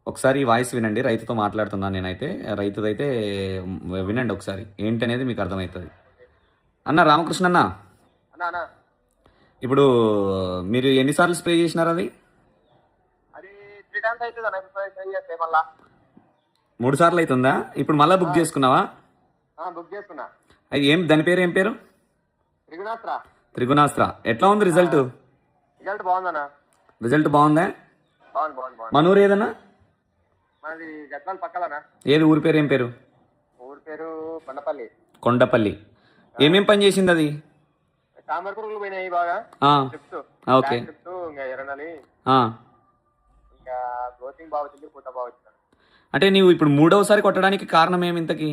ఒకసారి ఈ వాయిస్ వినండి. రైతుతో మాట్లాడుతున్నాను నేనైతే. రైతుదైతే వినండి ఒకసారి. ఏంటనేది మీకు అర్థమవుతది. అన్న రామకృష్ణ అన్న, అన్నా అన్నా ఇప్పుడు మీరు ఎన్ని సార్లు స్ప్రే చేసినారు అది? అది 3 టైమ్స్ అవుతుంది అన్న. ఇప్పుడు ట్రై చేస్తే మళ్ళా 3 సార్లు అవుతుందా? ఇప్పుడు మళ్ళీ బుక్ చేసుకున్నావా? బుక్ చేసుకున్నా. అది దాని పేరు ఏం పేరు? త్రిగుణాస్త్ర. త్రిగుణాస్త్ర. ఎట్లా ఉంది రిజల్ట్? రిజల్ట్ బాగుందన్నా. రిజల్ట్ బాగుందా? బాగుంది బాగుంది బాగుంది. మన ఊరు ఏదన్నా? మనది గద్వాల పక్కలనా. ఏది ఊరి పేరు ఏం పేరు? ఊరి పేరు కొండపల్లి. కొండపల్లి. ఏమేం పని చేసింది అది? తామర పురుగులు పోయినాయి బాగా. Trips okay. ట్రిప్స్ ఇంకా ఎర్రనలి ఆ, ఇంకా గ్రోతింగ్ బాగా వచ్చింది, పూత బాగా వచ్చింది. అంటే నీవు ఇప్పుడు మూడవసారి కొట్టడానికి కారణం ఏమి ఇంతకి?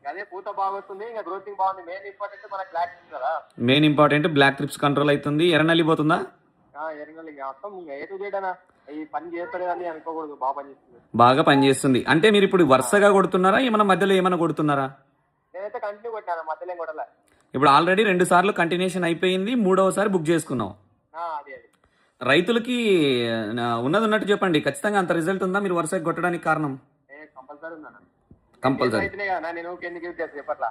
అదే పూత బాగా వస్తుంది, ఇంకా గ్రోతింగ్ బాగుంది. మెయిన్ ఇంపార్టెంట్ మనకు బ్లాక్ కదా. Main important black thrips control అవుతుంది. ఎర్రనల్లి పోతుందా? ఎర్రనలి ఇంకా మొత్తం ఇంకా ఏ టు జెడ్ అన్న. ఈ పని చేస్తలేదని అనుకోకూడదు, బాగా పని చేస్తుంది. బాగా పనిచేస్తుంది. అంటే మీరు ఇప్పుడు వరుసగా కొడుతున్నారా, ఏమైనా మధ్యలో ఏమైనా కొడుతున్నారా? నేనైతే కంటిన్యూ కొట్టినాను, మధ్యలో ఏం కొట్టలే. ఇప్పుడు ఆల్రెడీ 2 సార్లు కంటిన్యూషన్ అయిపోయింది, 3వసారి బుక్ చేసుకున్నావు. అది అది రైతులకి ఉన్నది ఉన్నట్టు చెప్పండి, ఖచ్చితంగా అంత రిజల్ట్ ఉందా మీరు వరుసగా కొట్టడానికి కారణం? కంపల్సరీ ఉందన్న. కంపల్సరీ. అయితేనే కదా నేను ఎందుకు యూజ్ చేస్తాను చెప్పట్లా.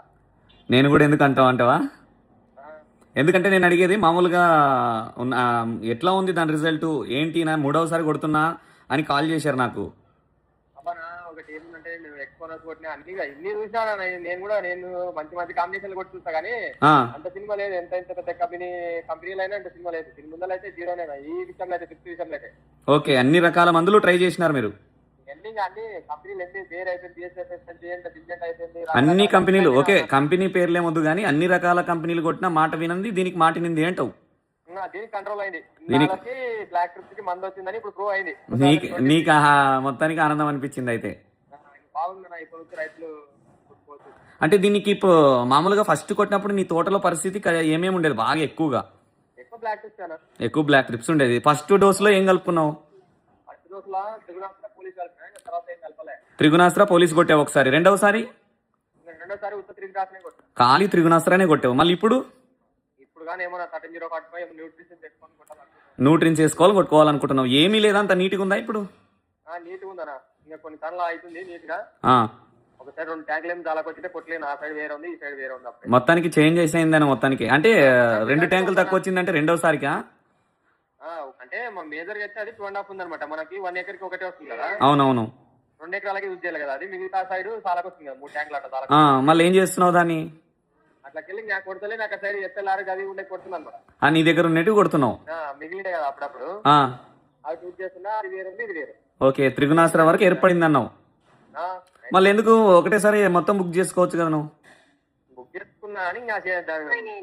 నేను కూడా ఎందుకు అంటావు అంటావా? ఎందుకంటే నేను అడిగేది మామూలుగా ఎట్లా ఉంది దాని రిజల్ట్ ఏంటి, నా 3వసారి కొడుతున్నా అని కాల్ చేశారు నాకు. అబ్బానా ఒకటి ఏంటంటే నేను ఎక్స్పోనర్స్ కొట్టినా అన్ని ఇన్ని చూసినా నేను మంచి మంచి కాంబినేషన్లు కొట్టి చూస్తా కానీ అంత సినిమా లేదు. ఎంత ఎంత పెద్ద కంపెనీలు అయినా అంత సినిమా లేదు. దీని ముందర అయితే జీరోనేనా ఈ విషయంలో అయితే, ఫిఫ్త్ విషయంలో అయితే. ఓకే, అన్ని రకాల మందులు ట్రై చేసినారు మీరు? అన్ని కంపెనీలు అయితే వేరే అయిపోయింది, బిజినెస్ అయిపోయింది, అన్ని కంపెనీలు. ఓకే, కంపెనీ పేర్లే వద్దు కానీ అన్ని రకాల కంపెనీలు కొట్టినా మాట వినంది, దీనికి మాటినింది ఏంటవు? దీనికి కంట్రోల్ అయింది. బ్లాక్ ట్రిప్స్ కి మందు వచ్చిందని ఇప్పుడు ప్రూవ్ అయింది. నీకు మొత్తానికి ఆనందం అనిపించింది అయితే? బాగుంది ఇప్పుడు రైతులు. అంటే దీనికి ఇప్పుడు మామూలుగా ఫస్ట్ కొట్టినప్పుడు నీ తోటలో పరిస్థితి ఏమేమి ఉండేది? బాగా ఎక్కువ బ్లాక్ ట్రిప్స్ ఉండేది. ఫస్ట్ డోస్ లో ఏం కలుపుకున్నావు? ఫస్ట్ డోస్ లో త్రిగుణాస్త్ర పోలీస్ కొట్టావు ఒకసారి. రెండవసారి ఖాళీ త్రిగుణాస్త్రానే కొట్టావు. మళ్ళీ ఇప్పుడు న్యూట్రిన్స్ వేసుకోవాలి, కొట్టుకోవాలనుకుంటున్నావు. ఏమీ లేదా, అంత నీట్గా ఉందా ఇప్పుడు? నీట్గా ఉందన్నా. ఇంకా కొన్ని టన్నులు అవుతుంది నీట్గా. ఒక సైడ్ 2 ట్యాంకులు ఏమి చాలా వచ్చితే కొట్టలేను. ఆ సైడ్ వేరే ఉంది, ఈ సైడ్ వేరే ఉంది. మొత్తానికి చేంజ్ చేసేయిందని మొత్తానికి. అంటే 2 ట్యాంకులు తక్కువ వచ్చిందంటే రెండోసారికా? అంటే మన మేజర్ అయితే అది 2.5 ఉంది అనమాట. మనకి 1 ఎకర్కి ఒకటే వస్తుంది కదా. అవునవును. 2 ఎకరాలకి యూజ్ చేయాలి కదా. అది మిగతా సైడ్ చాలా వస్తుంది కదా, 3 ట్యాంకులు అట్లా చాలా. మళ్ళీ ఏం చేస్తున్నావు దాన్ని? అట్లకెళ్ళి నాకు కొడతలే, నాకు సైడ్ ఎస్ఎల్ఆర్ అది ఉండే కొడుతున్నాను అనమాట. నీ దగ్గర ఉన్నట్టు కొడుతున్నావు? మిగిలిండే కదా అప్పుడప్పుడు అవి యూజ్ చేస్తున్నా. అది వేరే ఉంది, ఇది వేరే. ఓకే, త్రిగుణాస్త్ర వరకు ఏర్పడింది అన్నావు. మళ్ళీ ఎందుకు ఒకటేసారి మొత్తం బుక్ చేసుకోవచ్చు కదా నువ్వు? బుక్ చేసుకున్నా అని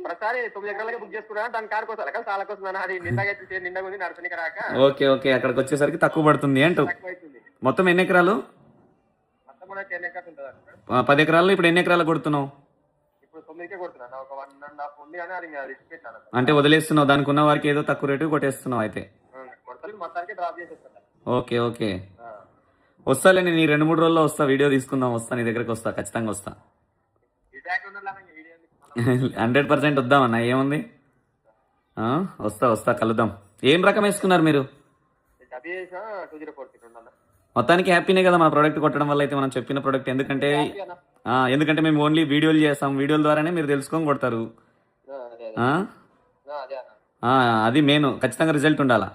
ప్రతిసారి 9 ఎకరాలకి బుక్ చేసుకున్నా. దాని కారు కోసం చాలా కోసం అది నిండగా ఉంది, నడుచునికి రాక. ఓకే ఓకే, అక్కడికి వచ్చేసరికి తక్కువ పడుతుంది అంటూ. మొత్తం ఎన్ని ఎకరాలు? మొత్తం 10 ఎకరాలు ఉంటుంది. 10 ఎకరాల్లో ఇప్పుడు ఎన్ని ఎకరాలు కొడుతున్నావు? ఇప్పుడు 9కే కొడుతున్నాను. ఒక 1.5 ఉంది కానీ అది రిస్క్ పెట్టాను. అంటే వదిలేస్తున్నావు, దానికి ఉన్న వారికి ఏదో తక్కువ రేటు కొట్టేస్తున్నావు అయితే? మొత్తానికి డ్రాప్ చేసేస్తాను. ఓకే ఓకే, వస్తాలే. నేను ఈ 2-3 రోజుల్లో వస్తా, వీడియో తీసుకుందాం. వస్తా, నీ దగ్గరకు వస్తా, ఖచ్చితంగా వస్తా. 100% వద్దామన్నా, ఏముంది. వస్తా కలుద్దాం. ఏం రకం వేసుకున్నారు మీరు? మొత్తానికి హ్యాపీనే కదా మన ప్రోడక్ట్ కొట్టడం వల్ల అయితే, మనం చెప్పిన ప్రోడక్ట్. ఎందుకంటే మేము ఓన్లీ వీడియోలు చేస్తాం, వీడియోల ద్వారానే మీరు తెలుసుకొని కొడతారు. అది మెయిన్, ఖచ్చితంగా రిజల్ట్ ఉండాలా.